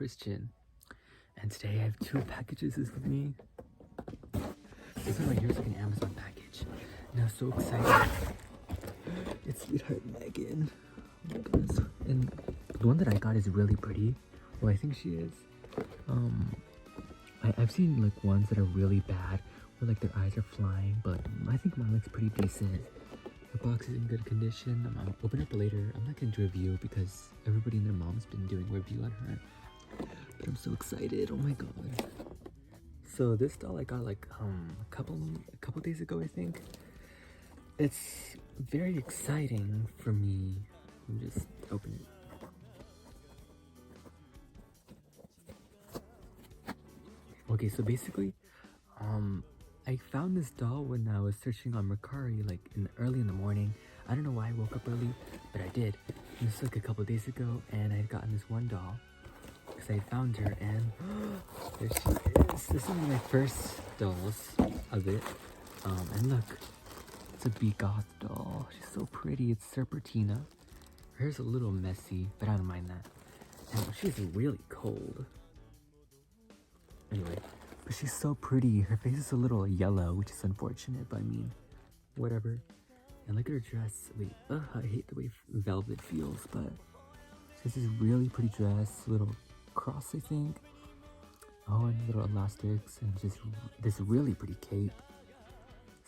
Christian, and today I have 2 packages with me. This one right here is like an Amazon package, and I'm so excited. It's sweetheart Megan. Oh my goodness. And the one that I got is really pretty. Well, I think she is. I've seen like ones that are really bad, where like their eyes are flying, but I think mine looks pretty decent. The box is in good condition. I'll open it up later. I'm not going to review because everybody and their mom's been doing a review on her. But I'm so excited. Oh my god. So this doll I got like a couple days ago, I think. It's very exciting for me. Let me just open it. Okay, so basically, I found this doll when I was searching on Mercari, like early in the morning. I don't know why I woke up early, but I did. And this was like a couple days ago, and I had gotten this one doll because I found her, and there she is. This is one of my first dolls of it. And look, it's a Begoth doll. She's so pretty. It's Serpentina. Her hair's a little messy, but I don't mind that. And she's really cold. Anyway, but she's so pretty. Her face is a little yellow, which is unfortunate, but I mean, whatever. And look at her dress. Wait, I hate the way velvet feels, but she has this really pretty dress, little cross, I think. Oh, and little elastics, and just this really pretty cape.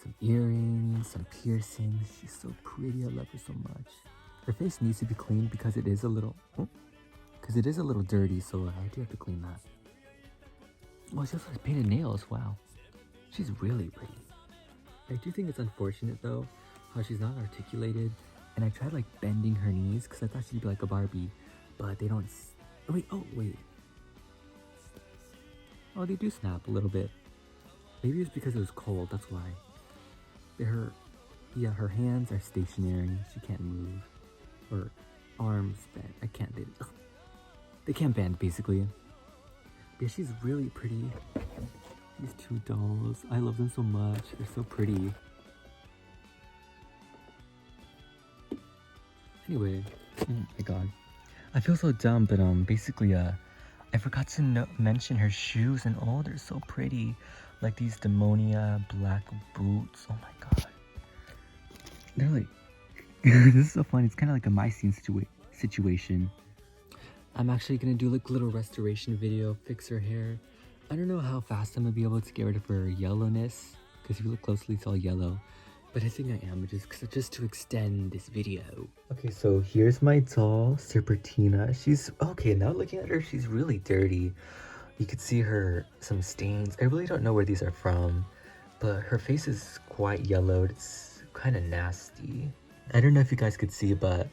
Some earrings, some piercings. She's so pretty. I love her so much. Her face needs to be cleaned because it is a little, dirty, so I do have to clean that. Oh, she also has painted nails. Wow. She's really pretty. I do think it's unfortunate though, how she's not articulated. And I tried like bending her knees because I thought she'd be like a Barbie. But they don't... wait. Oh, they do snap a little bit. Maybe it's because it was cold, that's why. Her hands are stationary. She can't move. Her arms bend. They can't bend basically. Yeah, she's really pretty. These 2 dolls, I love them so much. They're so pretty. Anyway, oh my god, I feel so dumb, but basically, I forgot to mention her shoes, and oh, they're so pretty. Like these Demonia black boots. Oh my god, they're like this is so funny. It's kind of like a Mycene situation. I'm actually gonna do like a little restoration video, fix her hair. I don't know how fast I'm gonna be able to get rid of her yellowness, because if you look closely it's all yellow. But I think I am, just to extend this video. Okay, so here's my doll, Serpentina. She's, okay, now looking at her, she's really dirty. You could see some stains. I really don't know where these are from, but her face is quite yellowed. It's kind of nasty. I don't know if you guys could see, but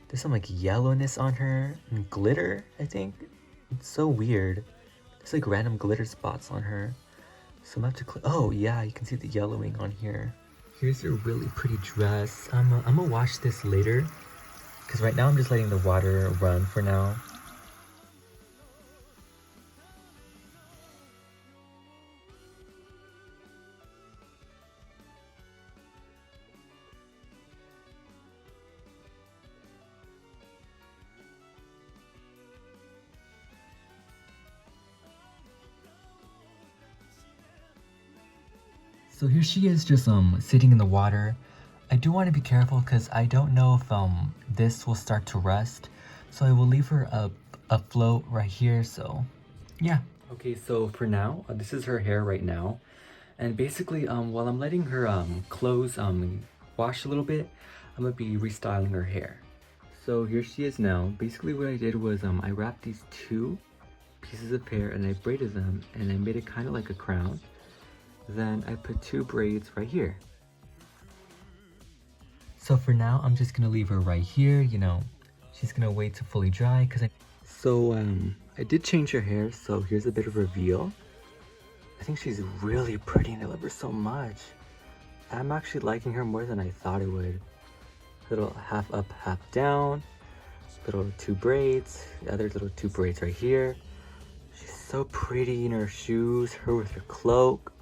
there's some like yellowness on her and glitter, I think. It's so weird. There's like random glitter spots on her. So I'm gonna have to oh yeah, you can see the yellowing on here. Here's a really pretty dress. I'm gonna wash this later, because right now I'm just letting the water run for now. So here she is, just sitting in the water. I do want to be careful because I don't know if this will start to rust. So I will leave her afloat right here. So yeah. Okay, so for now, this is her hair right now. And basically, while I'm letting her clothes wash a little bit, I'm gonna be restyling her hair. So here she is now. Basically what I did was I wrapped these 2 pieces of hair and I braided them and I made it kind of like a crown. Then I put 2 braids right here. So for now, I'm just gonna leave her right here, you know. She's gonna wait to fully dry because I did change her hair, so here's a bit of reveal. I think she's really pretty and I love her so much. I'm actually liking her more than I thought I would. Little half up, half down. Little 2 braids. The other little 2 braids right here. She's so pretty in her shoes, her with her cloak.